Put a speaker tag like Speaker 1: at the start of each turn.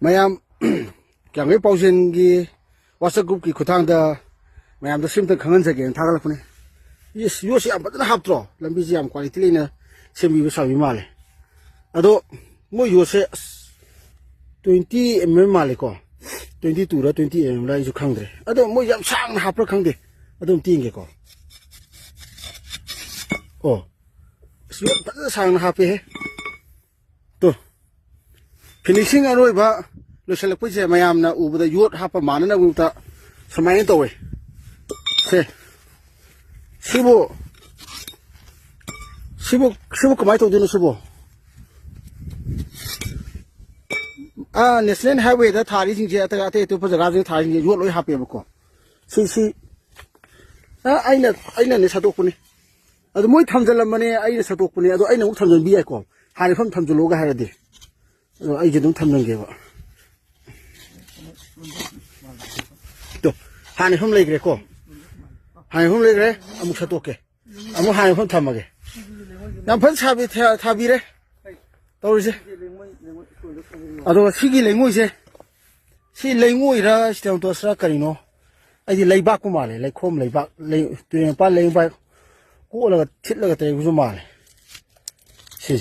Speaker 1: mayam kyang ngai pausin gi WhatsApp group ki khutang da mayam da sim ta khangan sa gen thagal phune yes yo si am badana hap tro lambi ji am quality le na sim bi sa bi male ado mo yo se 20 mm male ko 22 ra 20 mm la ju khang de ado mo yam sang na hap ra khang de ado ting ge ko oh si badana sang na hap he to finishing aroi ba lo sel pu je mayam na u ba yot hap ma na na u ta samai to we se sibo kamai to dinu sibo national highway da thari jing je ta ate to pa jaga jing thari jing yot loi hap ye ko si aina ne sa to puni adu moi thamjal mane aina sa to puni adu aina u thamjal bi ai ko hari pham thamjalo ga ha de ai je dum thamjal ge ba to hani pham lai gre ko hani pham lai gre amu sa to ke amu hani pham thamage nam phan sa bi tha bi re to ri se ado sigi lengoi se si lengoi ra stem to sra kari no ai di lai ba ku ma le lai khom lai ba lai tuyen pa lai ba ko la thit la te ku su ma le si